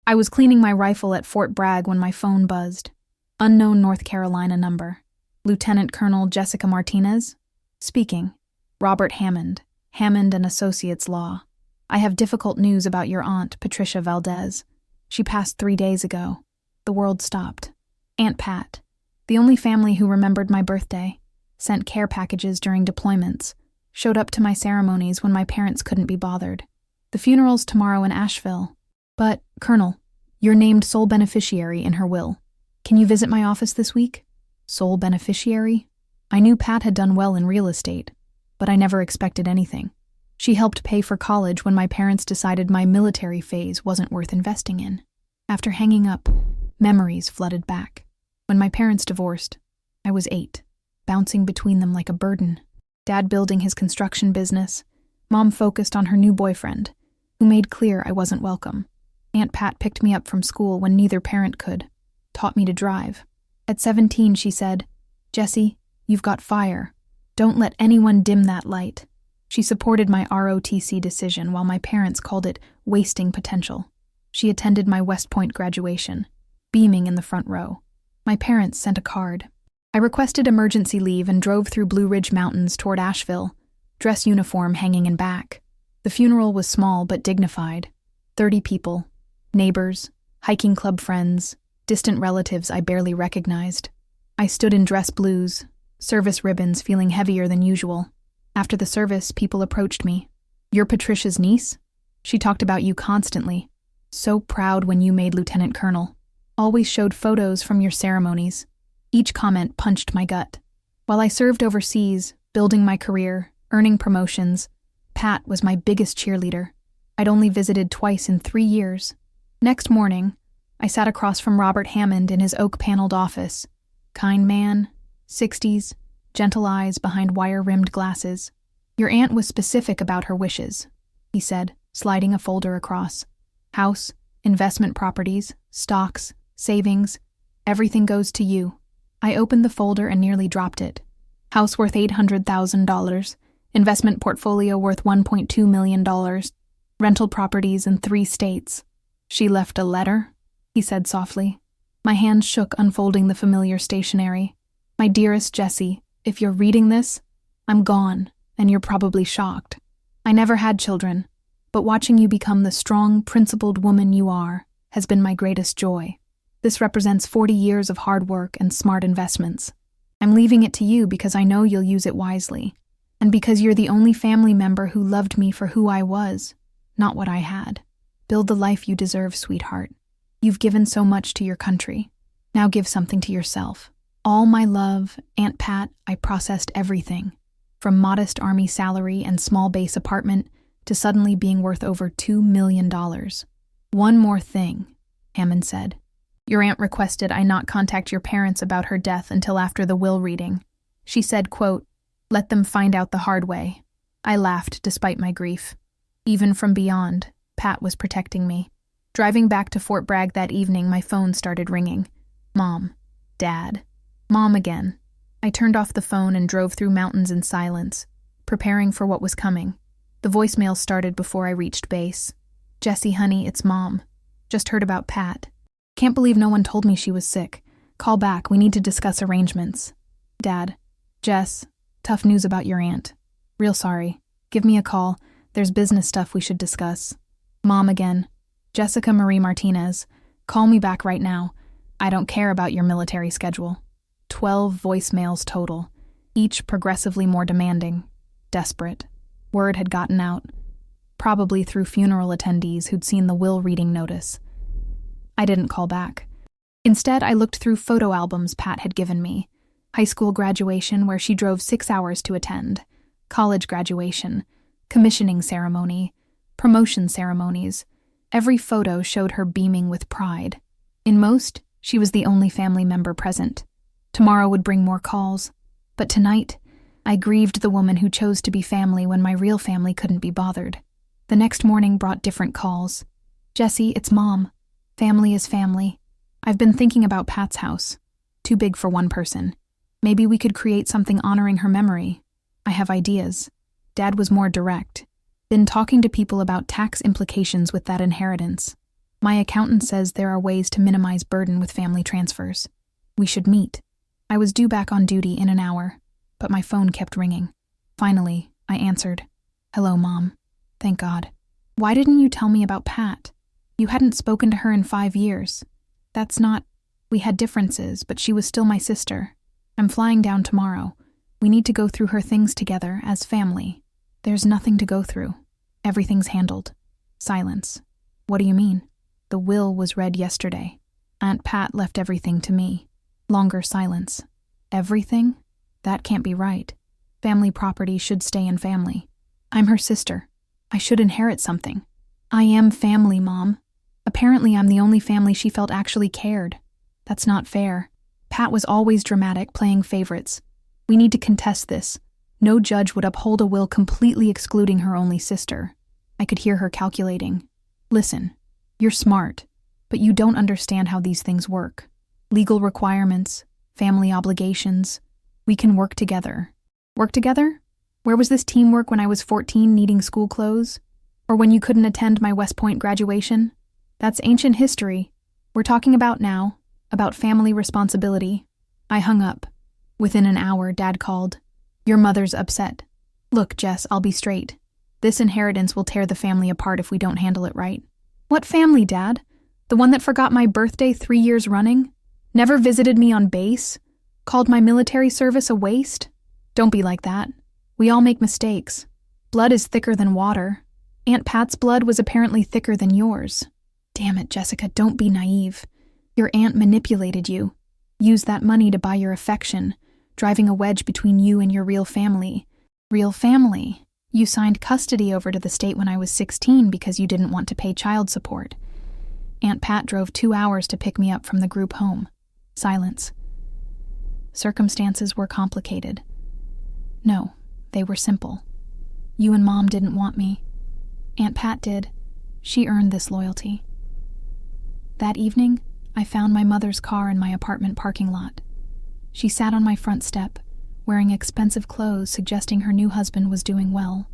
I was cleaning my rifle at Fort Bragg when my phone buzzed. Unknown North Carolina number. Lieutenant Colonel Jessica Martinez? Speaking. Robert Hammond. Hammond and Associates Law. I have difficult news about your aunt, Patricia Valdez. She passed 3 days ago. The world stopped. Aunt Pat, the only family who remembered my birthday, sent care packages during deployments, showed up to my ceremonies when my parents couldn't be bothered. The funeral's tomorrow in Asheville. But, Colonel, you're named sole beneficiary in her will. Can you visit my office this week? Sole beneficiary? I knew Pat had done well in real estate, but I never expected anything. She helped pay for college when my parents decided my military phase wasn't worth investing in. After hanging up, memories flooded back. When my parents divorced, I was 8, bouncing between them like a burden. Dad building his construction business, Mom focused on her new boyfriend, who made clear I wasn't welcome. Aunt Pat picked me up from school when neither parent could, taught me to drive. At 17, she said, "Jessie, you've got fire. Don't let anyone dim that light." She supported my ROTC decision while my parents called it wasting potential. She attended my West Point graduation, beaming in the front row. My parents sent a card. I requested emergency leave and drove through Blue Ridge Mountains toward Asheville, dress uniform hanging in back. The funeral was small but dignified. 30 people, neighbors, hiking club friends, distant relatives I barely recognized. I stood in dress blues, service ribbons feeling heavier than usual. After the service, people approached me. "You're Patricia's niece? She talked about you constantly. So proud when you made lieutenant colonel. Always showed photos from your ceremonies." Each comment punched my gut. While I served overseas, building my career, earning promotions, Pat was my biggest cheerleader. I'd only visited twice in 3 years. Next morning, I sat across from Robert Hammond in his oak-paneled office. Kind man, 60s, gentle eyes behind wire-rimmed glasses. "Your aunt was specific about her wishes," he said, sliding a folder across. "House, investment properties, stocks, savings, everything goes to you." I opened the folder and nearly dropped it. House worth $800,000, investment portfolio worth $1.2 million, rental properties in 3 states. "She left a letter?" he said softly. My hands shook unfolding the familiar stationery. "My dearest Jessie, if you're reading this, I'm gone, and you're probably shocked. I never had children, but watching you become the strong, principled woman you are has been my greatest joy. This represents 40 years of hard work and smart investments. I'm leaving it to you because I know you'll use it wisely, and because you're the only family member who loved me for who I was, not what I had. Build the life you deserve, sweetheart. You've given so much to your country. Now give something to yourself. All my love, Aunt Pat." I processed everything, from modest army salary and small base apartment to suddenly being worth over $2 million. "One more thing," Hammond said. "Your aunt requested I not contact your parents about her death until after the will reading. She said, quote, 'Let them find out the hard way.'" I laughed despite my grief. Even from beyond, Pat was protecting me. Driving back to Fort Bragg that evening, my phone started ringing. Mom. Dad. Mom again. I turned off the phone and drove through mountains in silence, preparing for what was coming. The voicemail started before I reached base. "Jessie, honey, it's Mom. Just heard about Pat. Can't believe no one told me she was sick. Call back, we need to discuss arrangements. Dad. Jess, tough news about your aunt. Real sorry. Give me a call. There's business stuff we should discuss." Mom again. "Jessica Marie Martinez. Call me back right now. I don't care about your military schedule." 12 voicemails total, each progressively more demanding. Desperate. Word had gotten out. Probably through funeral attendees who'd seen the will reading notice. I didn't call back. Instead, I looked through photo albums Pat had given me. High school graduation, where she drove 6 hours to attend. College graduation. Commissioning ceremony. Promotion ceremonies. Every photo showed her beaming with pride. In most, she was the only family member present. Tomorrow would bring more calls. But tonight, I grieved the woman who chose to be family when my real family couldn't be bothered. The next morning brought different calls. "Jessie, it's Mom. Family is family. I've been thinking about Pat's house. Too big for one person. Maybe we could create something honoring her memory. I have ideas." Dad was more direct. "Been talking to people about tax implications with that inheritance. My accountant says there are ways to minimize burden with family transfers. We should meet. I was due back on duty in an hour, but my phone kept ringing. Finally, I answered. Hello, Mom. Thank God. Why didn't you tell me about Pat? You hadn't spoken to her in 5 years. That's not... We had differences, but she was still my sister. I'm flying down tomorrow. We need to go through her things together as family. There's nothing to go through. Everything's handled. Silence. What do you mean? The will was read yesterday. Aunt Pat left everything to me. Longer silence. Everything? That can't be right. Family property should stay in family. I'm her sister. I should inherit something. I am family, Mom. Apparently I'm the only family she felt actually cared. That's not fair. Pat was always dramatic, playing favorites. We need to contest this. No judge would uphold a will completely excluding her only sister. I could hear her calculating. Listen, you're smart, but you don't understand how these things work. Legal requirements, family obligations. We can work together. Work together? Where was this teamwork when I was 14 needing school clothes? Or when you couldn't attend my West Point graduation? That's ancient history. We're talking about now, about family responsibility. I hung up. Within an hour, Dad called. Your mother's upset. Look, Jess, I'll be straight. This inheritance will tear the family apart if we don't handle it right. What family, Dad? The one that forgot my birthday 3 years running? Never visited me on base? Called my military service a waste? Don't be like that. We all make mistakes. Blood is thicker than water. Aunt Pat's blood was apparently thicker than yours. Damn it, Jessica, don't be naive. Your aunt manipulated you. Used that money to buy your affection, driving a wedge between you and your real family. Real family? You signed custody over to the state when I was 16 because you didn't want to pay child support. Aunt Pat drove 2 hours to pick me up from the group home. Silence. Circumstances were complicated. No, they were simple. You and Mom didn't want me. Aunt Pat did. She earned this loyalty. That evening, I found my mother's car in my apartment parking lot. She sat on my front step, wearing expensive clothes suggesting her new husband was doing well.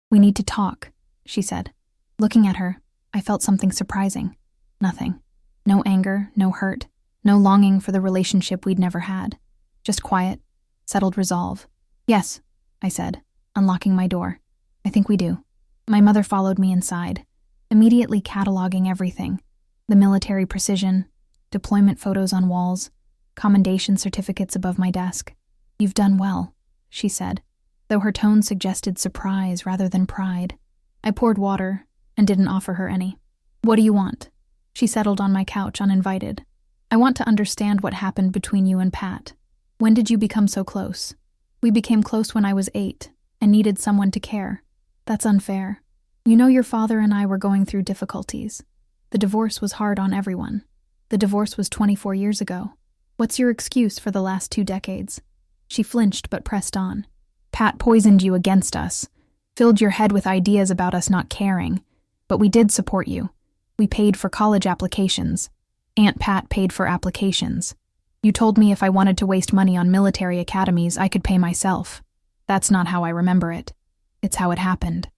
We need to talk, she said. Looking at her, I felt something surprising. Nothing. No anger, no hurt, no longing for the relationship we'd never had. Just quiet, settled resolve. Yes, I said, unlocking my door. I think we do. My mother followed me inside, immediately cataloging everything. The military precision, deployment photos on walls, commendation certificates above my desk. You've done well, she said, though her tone suggested surprise rather than pride. I poured water and didn't offer her any. What do you want? She settled on my couch uninvited. I want to understand what happened between you and Pat. When did you become so close? We became close when I was 8 and needed someone to care. That's unfair. You know your father and I were going through difficulties. The divorce was hard on everyone. The divorce was 24 years ago. What's your excuse for the last 2 decades? She flinched but pressed on. Pat poisoned you against us, filled your head with ideas about us not caring, but we did support you. We paid for college applications. Aunt Pat paid for applications. You told me if I wanted to waste money on military academies, I could pay myself. That's not how I remember it. It's how it happened.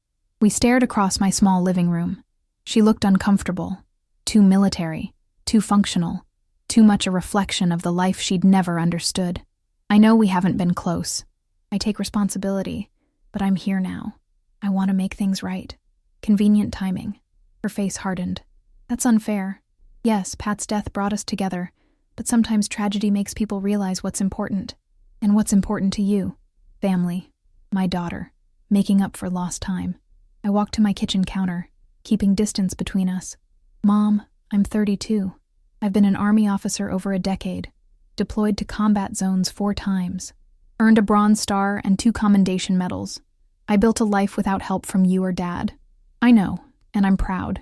We stared across my small living room. She looked uncomfortable. Too military. Too functional. Too much a reflection of the life she'd never understood. I know we haven't been close. I take responsibility, but I'm here now. I want to make things right. Convenient timing. Her face hardened. That's unfair. Yes, Pat's death brought us together, but sometimes tragedy makes people realize what's important. And what's important to you. Family. My daughter. Making up for lost time. I walked to my kitchen counter, keeping distance between us. Mom, I'm 32. I've been an Army officer over a decade. Deployed to combat zones 4 times. Earned a Bronze Star and 2 commendation medals. I built a life without help from you or Dad. I know, and I'm proud.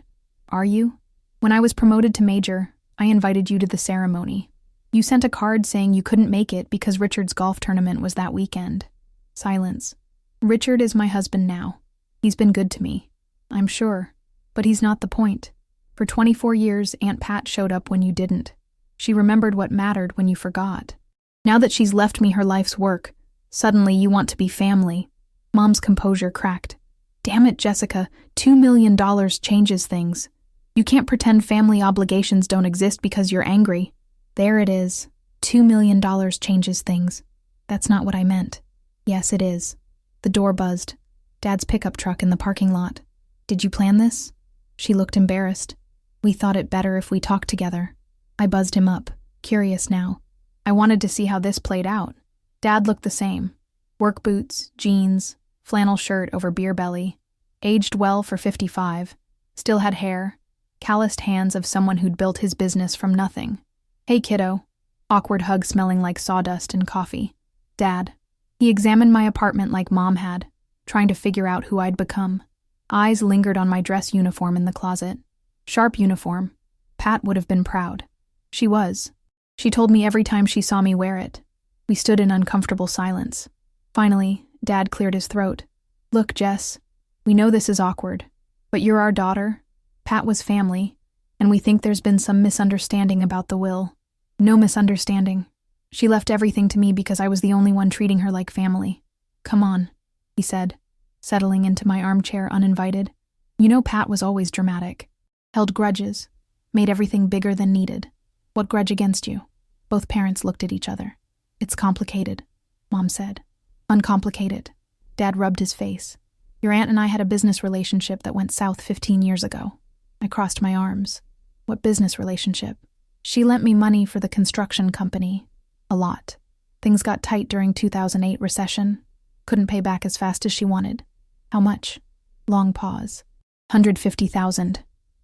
Are you? When I was promoted to Major, I invited you to the ceremony. You sent a card saying you couldn't make it because Richard's golf tournament was that weekend. Silence. Richard is my husband now. He's been good to me. I'm sure. But he's not the point. For 24 years, Aunt Pat showed up when you didn't. She remembered what mattered when you forgot. Now that she's left me her life's work, suddenly you want to be family. Mom's composure cracked. Damn it, Jessica, $2 million changes things. You can't pretend family obligations don't exist because you're angry. There it is. $2 million changes things. That's not what I meant. Yes, it is. The door buzzed. Dad's pickup truck in the parking lot. Did you plan this? She looked embarrassed. We thought it better if we talked together. I buzzed him up, curious now. I wanted to see how this played out. Dad looked the same. Work boots, jeans, flannel shirt over beer belly. Aged well for 55. Still had hair. Calloused hands of someone who'd built his business from nothing. Hey, kiddo. Awkward hug smelling like sawdust and coffee. Dad. He examined my apartment like Mom had, trying to figure out who I'd become. Eyes lingered on my dress uniform in the closet. Sharp uniform. Pat would have been proud. She was. She told me every time she saw me wear it. We stood in uncomfortable silence. Finally, Dad cleared his throat. Look, Jess, we know this is awkward, but you're our daughter. Pat was family, and we think there's been some misunderstanding about the will. No misunderstanding. She left everything to me because I was the only one treating her like family. Come on, he said, settling into my armchair uninvited. You know Pat was always dramatic. Held grudges. Made everything bigger than needed. What grudge against you? Both parents looked at each other. It's complicated, Mom said. Uncomplicated. Dad rubbed his face. Your aunt and I had a business relationship that went south 15 years ago. I crossed my arms. What business relationship? She lent me money for the construction company. A lot. Things got tight during 2008 recession. Couldn't pay back as fast as she wanted. How much? Long pause. $150,000.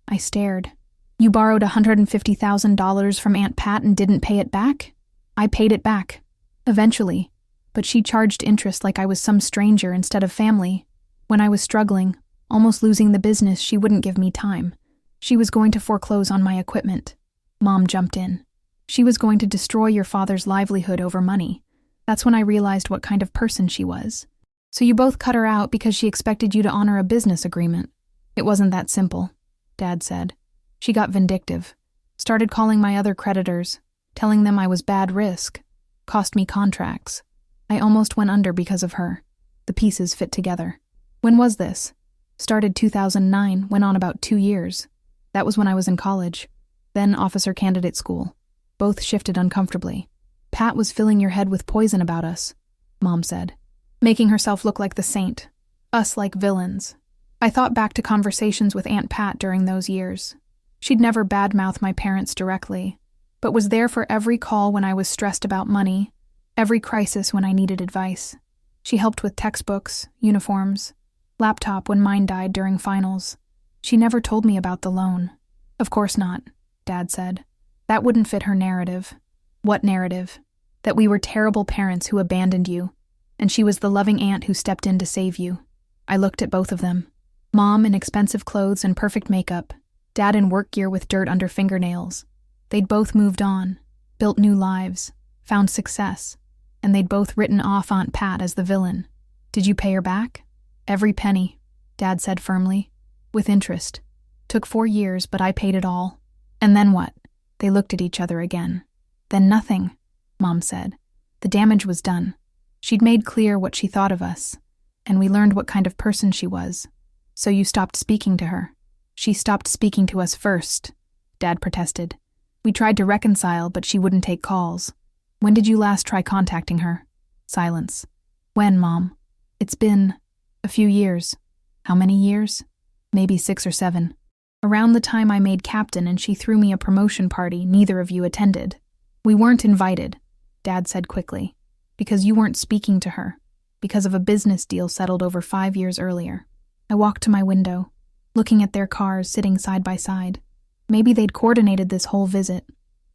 I stared. You borrowed $150,000 from Aunt Pat and didn't pay it back? I paid it back. Eventually. But she charged interest like I was some stranger instead of family. When I was struggling, almost losing the business, she wouldn't give me time. She was going to foreclose on my equipment. Mom jumped in. She was going to destroy your father's livelihood over money. That's when I realized what kind of person she was. So you both cut her out because she expected you to honor a business agreement. It wasn't that simple, Dad said. She got vindictive. Started calling my other creditors, telling them I was bad risk. Cost me contracts. I almost went under because of her. The pieces fit together. When was this? Started 2009, went on about 2 years. That was when I was in college. Then officer candidate school. Both shifted uncomfortably. Pat was filling your head with poison about us, Mom said. Making herself look like the saint. Us like villains. I thought back to conversations with Aunt Pat during those years. She'd never badmouth my parents directly, but was there for every call when I was stressed about money, every crisis when I needed advice. She helped with textbooks, uniforms, laptop when mine died during finals. She never told me about the loan. Of course not, Dad said. That wouldn't fit her narrative. What narrative? That we were terrible parents who abandoned you, and she was the loving aunt who stepped in to save you. I looked at both of them. Mom in expensive clothes and perfect makeup, Dad in work gear with dirt under fingernails. They'd both moved on, built new lives, found success, and they'd both written off Aunt Pat as the villain. Did you pay her back? Every penny, Dad said firmly. With interest. Took 4 years, but I paid it all. And then what? They looked at each other again. Then nothing, Mom said. The damage was done. She'd made clear what she thought of us, and we learned what kind of person she was. So you stopped speaking to her. She stopped speaking to us first, Dad protested. We tried to reconcile, but she wouldn't take calls. When did you last try contacting her? Silence. When, Mom? It's been a few years. How many years? Maybe 6 or 7. Around the time I made captain and she threw me a promotion party neither of you attended. We weren't invited, Dad said quickly, because you weren't speaking to her, because of a business deal settled over 5 years earlier. I walked to my window, looking at their cars sitting side by side. Maybe they'd coordinated this whole visit.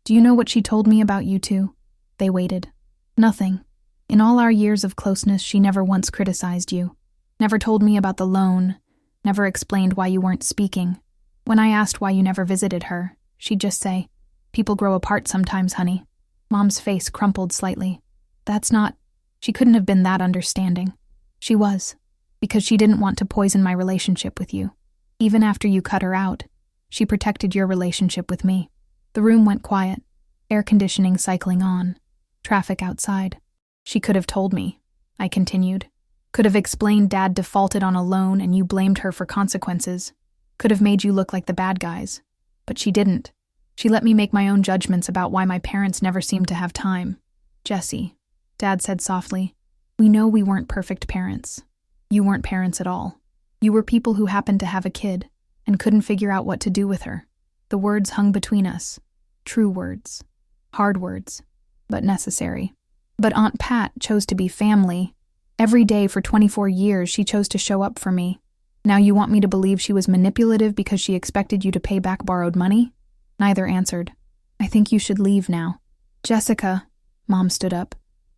Do you know what she told me about you two? They waited. Nothing. In all our years of closeness, she never once criticized you. Never told me about the loan. Never explained why you weren't speaking. When I asked why you never visited her, she'd just say, "People grow apart sometimes, honey." Mom's face crumpled slightly. That's not... She couldn't have been that understanding. She was, because she didn't want to poison my relationship with you. Even after you cut her out, she protected your relationship with me. The room went quiet, air conditioning cycling on, traffic outside. She could have told me, I continued. Could have explained Dad defaulted on a loan and you blamed her for consequences. Could have made you look like the bad guys. But she didn't. She let me make my own judgments about why my parents never seemed to have time. Jesse, Dad said softly, we know we weren't perfect parents. You weren't parents at all. You were people who happened to have a kid and couldn't figure out what to do with her. The words hung between us. True words. Hard words. But necessary. But Aunt Pat chose to be family. Every day for 24 years, she chose to show up for me. Now you want me to believe she was manipulative because she expected you to pay back borrowed money? Neither answered. I think you should leave now. Jessica, Mom stood up.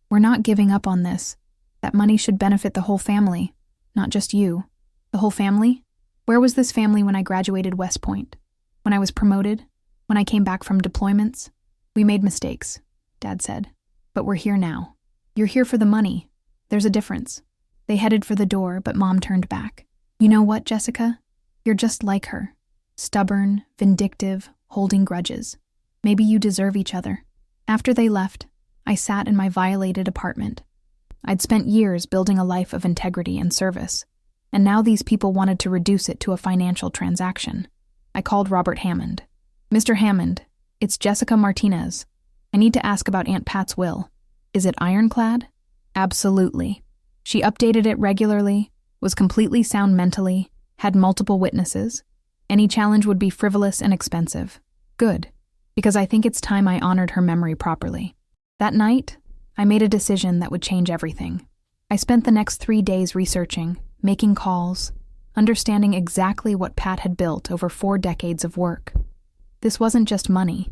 We're not giving up on this. That money should benefit the whole family, not just you. The whole family? Where was this family when I graduated West Point? When I was promoted? When I came back from deployments? We made mistakes, Dad said. But we're here now. You're here for the money. There's a difference. They headed for the door, but Mom turned back. You know what, Jessica? You're just like her. Stubborn, vindictive, holding grudges. Maybe you deserve each other. After they left, I sat in my violated apartment. I'd spent years building a life of integrity and service, and now these people wanted to reduce it to a financial transaction. I called Robert Hammond. Mr. Hammond, it's Jessica Martinez. I need to ask about Aunt Pat's will. Is it ironclad? Absolutely. She updated it regularly, was completely sound mentally, had multiple witnesses. Any challenge would be frivolous and expensive. Good, because I think it's time I honored her memory properly. That night, I made a decision that would change everything. I spent the next 3 days researching, making calls, understanding exactly what Pat had built over 4 decades of work. This wasn't just money.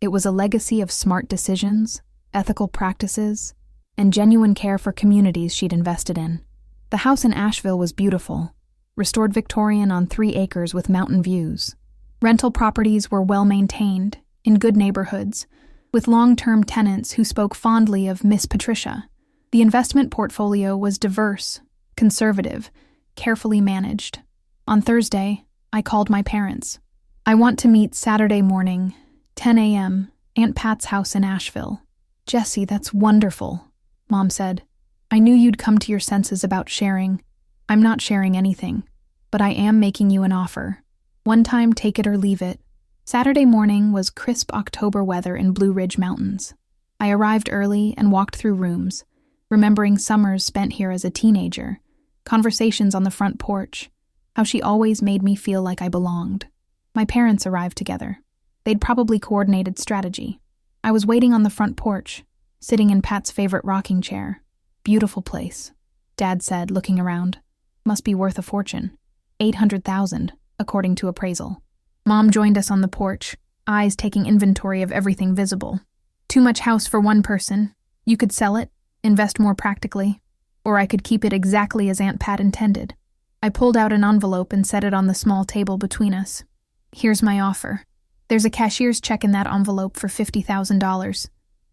It was a legacy of smart decisions, ethical practices, and genuine care for communities she'd invested in. The house in Asheville was beautiful, restored Victorian on 3 acres with mountain views. Rental properties were well-maintained, in good neighborhoods, with long-term tenants who spoke fondly of Miss Patricia. The investment portfolio was diverse, conservative, carefully managed. On Thursday, I called my parents. I want to meet Saturday morning, 10 a.m., Aunt Pat's house in Asheville. Jesse, that's wonderful, Mom said. I knew you'd come to your senses about sharing. I'm not sharing anything, but I am making you an offer. One time, take it or leave it. Saturday morning was crisp October weather in Blue Ridge Mountains. I arrived early and walked through rooms, remembering summers spent here as a teenager, conversations on the front porch, how she always made me feel like I belonged. My parents arrived together. They'd probably coordinated strategy. I was waiting on the front porch, sitting in Pat's favorite rocking chair. Beautiful place, Dad said, looking around. Must be worth a fortune. $800,000, according to appraisal. Mom joined us on the porch, eyes taking inventory of everything visible. Too much house for one person. You could sell it, invest more practically, or I could keep it exactly as Aunt Pat intended. I pulled out an envelope and set it on the small table between us. Here's my offer. There's a cashier's check in that envelope for $50,000.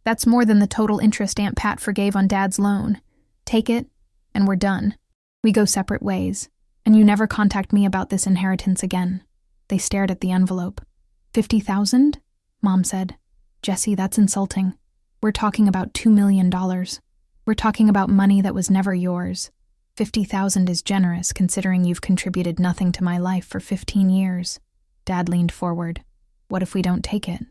That's more than the total interest Aunt Pat forgave on Dad's loan. Take it, and we're done. We go separate ways, and you never contact me about this inheritance again. They stared at the envelope. $50,000? Mom said. Jesse, that's insulting. We're talking about $2 million. We're talking about money that was never yours. $50,000 is generous considering you've contributed nothing to my life for 15 years. Dad leaned forward. What if we don't take it?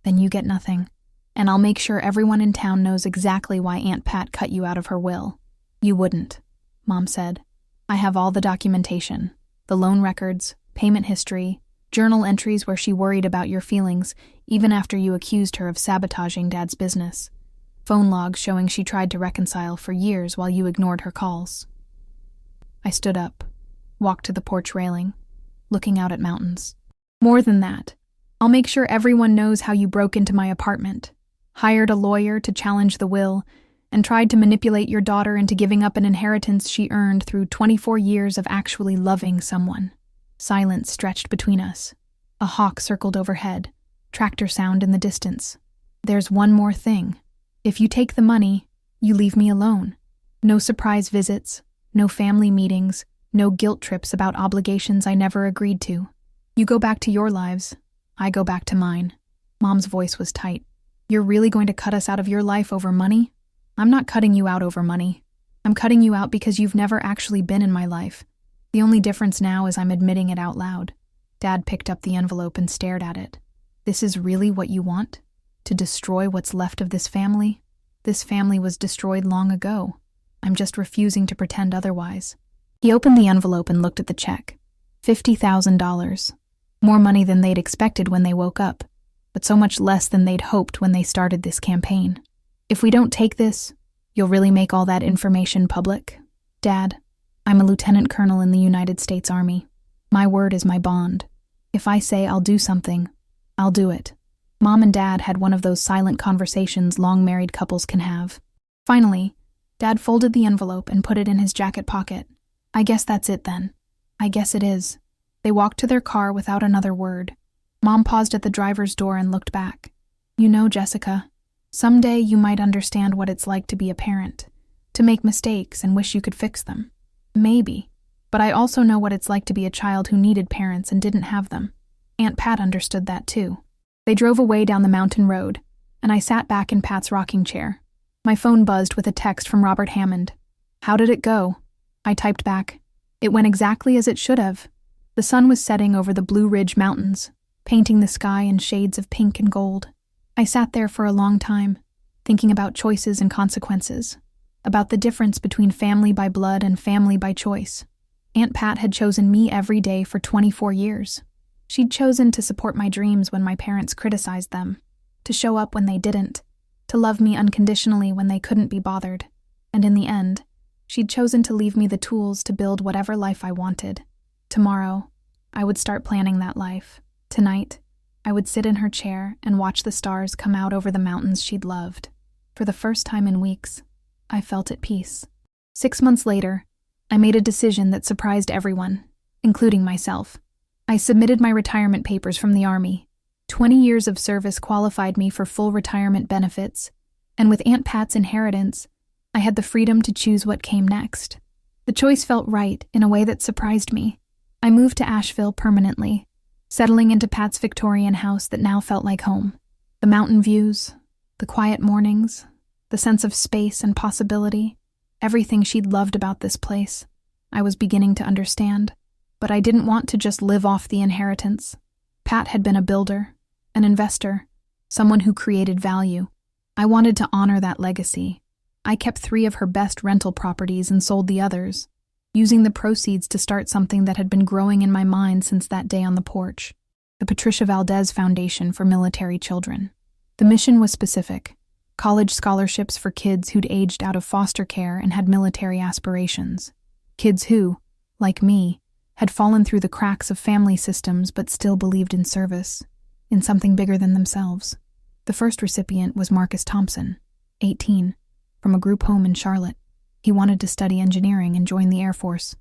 Then you get nothing. And I'll make sure everyone in town knows exactly why Aunt Pat cut you out of her will. You wouldn't, Mom said. I have all the documentation. The loan records, payment history, journal entries where she worried about your feelings even after you accused her of sabotaging Dad's business. Phone logs showing she tried to reconcile for years while you ignored her calls. I stood up, walked to the porch railing, looking out at mountains. More than that, I'll make sure everyone knows how you broke into my apartment, hired a lawyer to challenge the will, and tried to manipulate your daughter into giving up an inheritance she earned through 24 years of actually loving someone. Silence stretched between us. A hawk circled overhead, tractor sound in the distance. There's one more thing. If you take the money, you leave me alone. No surprise visits, no family meetings, no guilt trips about obligations I never agreed to. You go back to your lives, I go back to mine. Mom's voice was tight. You're really going to cut us out of your life over money? I'm not cutting you out over money. I'm cutting you out because you've never actually been in my life. The only difference now is I'm admitting it out loud. Dad picked up the envelope and stared at it. This is really what you want? To destroy what's left of this family? This family was destroyed long ago. I'm just refusing to pretend otherwise. He opened the envelope and looked at the check. $50,000. More money than they'd expected when they woke up, but so much less than they'd hoped when they started this campaign. If we don't take this, you'll really make all that information public? Dad, I'm a lieutenant colonel in the United States Army. My word is my bond. If I say I'll do something, I'll do it. Mom and Dad had one of those silent conversations long-married couples can have. Finally, Dad folded the envelope and put it in his jacket pocket. I guess that's it then. I guess it is. They walked to their car without another word. Mom paused at the driver's door and looked back. You know, Jessica, someday you might understand what it's like to be a parent, to make mistakes and wish you could fix them. Maybe. But I also know what it's like to be a child who needed parents and didn't have them. Aunt Pat understood that too. They drove away down the mountain road, and I sat back in Pat's rocking chair. My phone buzzed with a text from Robert Hammond. How did it go? I typed back. It went exactly as it should have. The sun was setting over the Blue Ridge Mountains, painting the sky in shades of pink and gold. I sat there for a long time, thinking about choices and consequences, about the difference between family by blood and family by choice. Aunt Pat had chosen me every day for 24 years. She'd chosen to support my dreams when my parents criticized them, to show up when they didn't, to love me unconditionally when they couldn't be bothered. And in the end, she'd chosen to leave me the tools to build whatever life I wanted. Tomorrow, I would start planning that life. Tonight, I would sit in her chair and watch the stars come out over the mountains she'd loved. For the first time in weeks, I felt at peace. 6 months later, I made a decision that surprised everyone, including myself. I submitted my retirement papers from the Army. 20 years of service qualified me for full retirement benefits, and with Aunt Pat's inheritance, I had the freedom to choose what came next. The choice felt right in a way that surprised me. I moved to Asheville permanently, settling into Pat's Victorian house that now felt like home. The mountain views, the quiet mornings, the sense of space and possibility, everything she'd loved about this place, I was beginning to understand. But I didn't want to just live off the inheritance. Pat had been a builder, an investor, someone who created value. I wanted to honor that legacy. I kept 3 of her best rental properties and sold the others, using the proceeds to start something that had been growing in my mind since that day on the porch, the Patricia Valdez Foundation for Military Children. The mission was specific: college scholarships for kids who'd aged out of foster care and had military aspirations. Kids who, like me, had fallen through the cracks of family systems but still believed in service, in something bigger than themselves. The first recipient was Marcus Thompson, 18, from a group home in Charlotte. He wanted to study engineering and join the Air Force.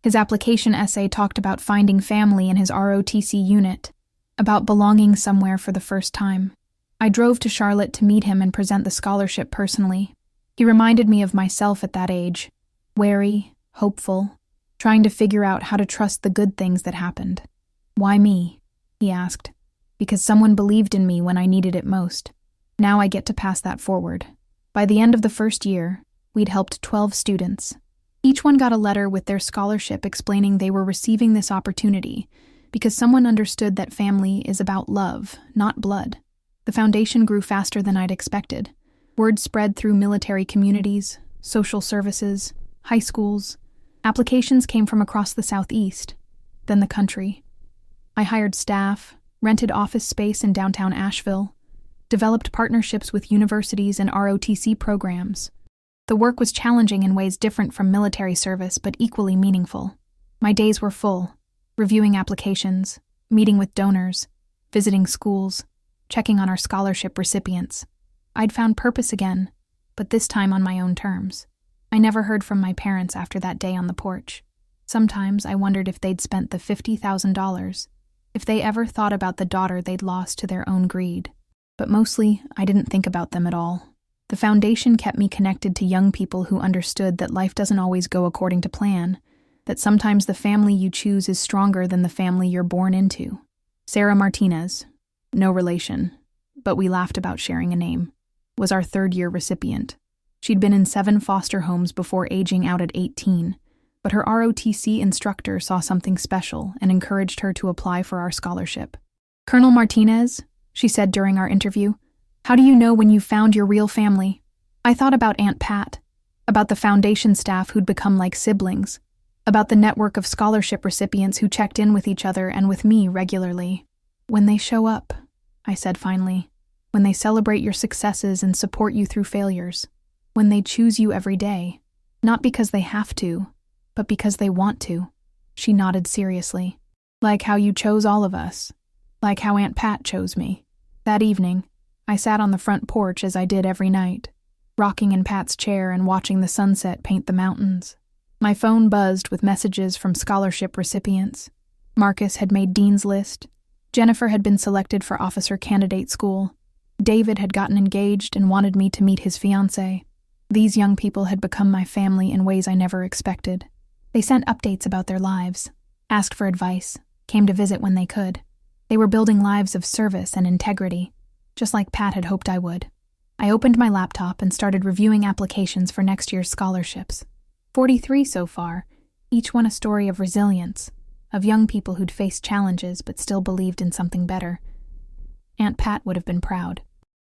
His application essay talked about finding family in his ROTC unit, about belonging somewhere for the first time. I drove to Charlotte to meet him and present the scholarship personally. He reminded me of myself at that age, wary, hopeful, trying to figure out how to trust the good things that happened. Why me? He asked. Because someone believed in me when I needed it most. Now I get to pass that forward. By the end of the first year, we'd helped 12 students. Each one got a letter with their scholarship explaining they were receiving this opportunity because someone understood that family is about love, not blood. The foundation grew faster than I'd expected. Word spread through military communities, social services, high schools. Applications came from across the Southeast, then the country. I hired staff, rented office space in downtown Asheville, developed partnerships with universities and ROTC programs. The work was challenging in ways different from military service but equally meaningful. My days were full, reviewing applications, meeting with donors, visiting schools, checking on our scholarship recipients. I'd found purpose again, but this time on my own terms. I never heard from my parents after that day on the porch. Sometimes I wondered if they'd spent the $50,000, if they ever thought about the daughter they'd lost to their own greed. But mostly, I didn't think about them at all. The foundation kept me connected to young people who understood that life doesn't always go according to plan, that sometimes the family you choose is stronger than the family you're born into. Sarah Martinez, no relation, but we laughed about sharing a name, was our third-year recipient. She'd been in 7 foster homes before aging out at 18, but her ROTC instructor saw something special and encouraged her to apply for our scholarship. "Colonel Martinez," she said during our interview, "how do you know when you've found your real family?" I thought about Aunt Pat, about the foundation staff who'd become like siblings, about the network of scholarship recipients who checked in with each other and with me regularly. "When they show up," I said finally, "when they celebrate your successes and support you through failures, when they choose you every day, not because they have to, but because they want to." She nodded seriously. "Like how you chose all of us. Like how Aunt Pat chose me." That evening, I sat on the front porch as I did every night, rocking in Pat's chair and watching the sunset paint the mountains. My phone buzzed with messages from scholarship recipients. Marcus had made Dean's List. Jennifer had been selected for officer candidate school. David had gotten engaged and wanted me to meet his fiancée. These young people had become my family in ways I never expected. They sent updates about their lives, asked for advice, came to visit when they could. They were building lives of service and integrity, just like Pat had hoped I would. I opened my laptop and started reviewing applications for next year's scholarships. 43 so far, each one a story of resilience, of young people who'd faced challenges but still believed in something better. Aunt Pat would have been proud.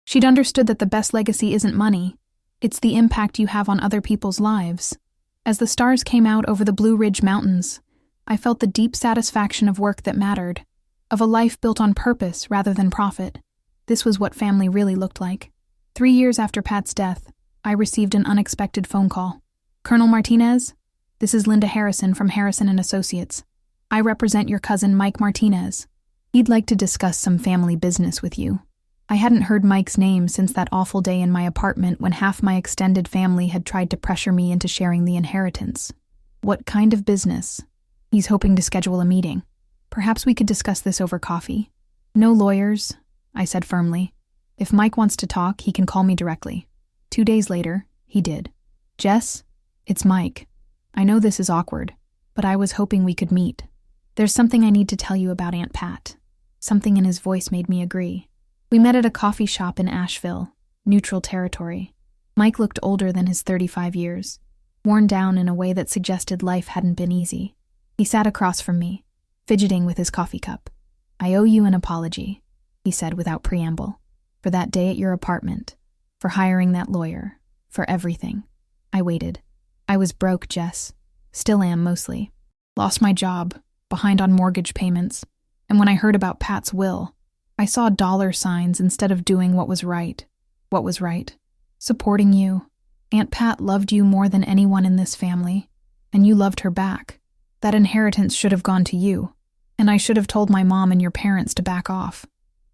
She'd understood that the best legacy isn't money, it's the impact you have on other people's lives. As the stars came out over the Blue Ridge Mountains, I felt the deep satisfaction of work that mattered, of a life built on purpose rather than profit. This was what family really looked like. 3 years after Pat's death, I received an unexpected phone call. "Colonel Martinez, this is Linda Harrison from Harrison & Associates. I represent your cousin Mike Martinez. He'd like to discuss some family business with you." I hadn't heard Mike's name since that awful day in my apartment when half my extended family had tried to pressure me into sharing the inheritance. "What kind of business?" "He's hoping to schedule a meeting. Perhaps we could discuss this over coffee." "No lawyers," I said firmly. "If Mike wants to talk, he can call me directly." 2 days later, he did. "Jess, it's Mike. I know this is awkward, but I was hoping we could meet. There's something I need to tell you about Aunt Pat." Something in his voice made me agree. We met at a coffee shop in Asheville, neutral territory. Mike looked older than his 35 years, worn down in a way that suggested life hadn't been easy. He sat across from me, fidgeting with his coffee cup. "I owe you an apology," he said without preamble, "for that day at your apartment, for hiring that lawyer, for everything." I waited. I was broke, Jess. Still am, mostly. Lost my job, behind on mortgage payments, and when I heard about Pat's will, I saw dollar signs instead of doing what was right. What was right? Supporting you. Aunt Pat loved you more than anyone in this family, and you loved her back. That inheritance should have gone to you, and I should have told my mom and your parents to back off.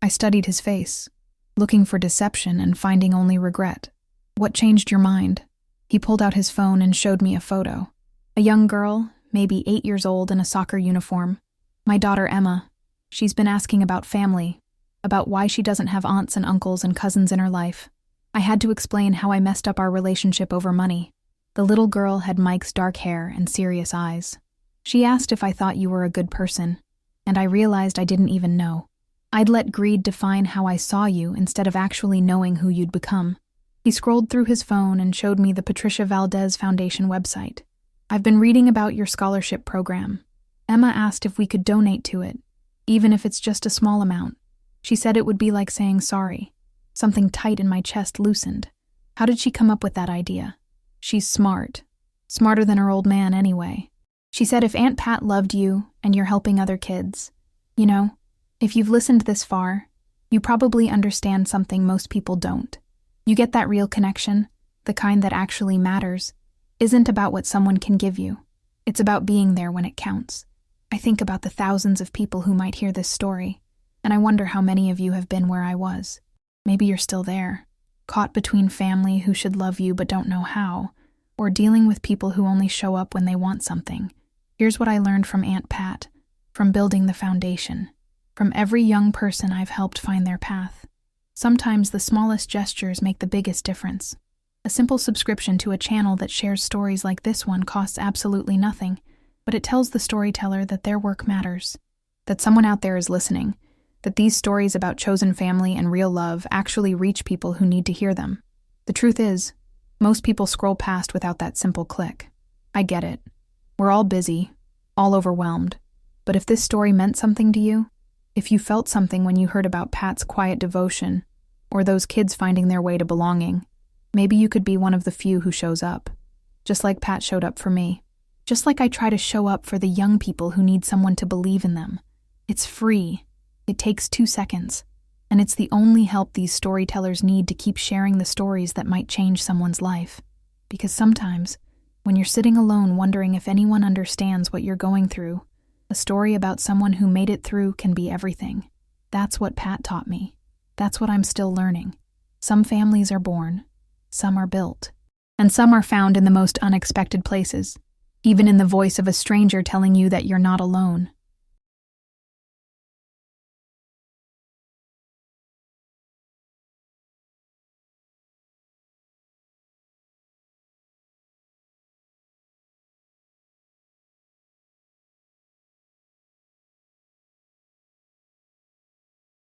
I studied his face, looking for deception and finding only regret. "What changed your mind?" He pulled out his phone and showed me a photo. A young girl, maybe 8 years old, in a soccer uniform. My daughter Emma. She's been asking about family, about why she doesn't have aunts and uncles and cousins in her life. I had to explain how I messed up our relationship over money. The little girl had Mike's dark hair and serious eyes. She asked if I thought you were a good person, and I realized I didn't even know. I'd let greed define how I saw you instead of actually knowing who you'd become. He scrolled through his phone and showed me the Patricia Valdez Foundation website. "I've been reading about your scholarship program. Emma asked if we could donate to it, even if it's just a small amount. She said it would be like saying sorry." Something tight in my chest loosened. How did she come up with that idea? She's smart. Smarter than her old man anyway. She said if Aunt Pat loved you and you're helping other kids, you know, if you've listened this far, you probably understand something most people don't. You get that real connection, the kind that actually matters, isn't about what someone can give you. It's about being there when it counts. I think about the thousands of people who might hear this story, and I wonder how many of you have been where I was. Maybe you're still there, caught between family who should love you but don't know how, or dealing with people who only show up when they want something. Here's what I learned from Aunt Pat, from building the foundation, from every young person I've helped find their path. Sometimes the smallest gestures make the biggest difference. A simple subscription to a channel that shares stories like this one costs absolutely nothing, but it tells the storyteller that their work matters, that someone out there is listening, that these stories about chosen family and real love actually reach people who need to hear them. The truth is, most people scroll past without that simple click. I get it. We're all busy, all overwhelmed. But if this story meant something to you, if you felt something when you heard about Pat's quiet devotion, or those kids finding their way to belonging, maybe you could be one of the few who shows up. Just like Pat showed up for me. Just like I try to show up for the young people who need someone to believe in them. It's free. It takes 2 seconds. And it's the only help these storytellers need to keep sharing the stories that might change someone's life. Because sometimes, when you're sitting alone wondering if anyone understands what you're going through, a story about someone who made it through can be everything. That's what Pat taught me. That's what I'm still learning. Some families are born, some are built, and some are found in the most unexpected places, even in the voice of a stranger telling you that you're not alone.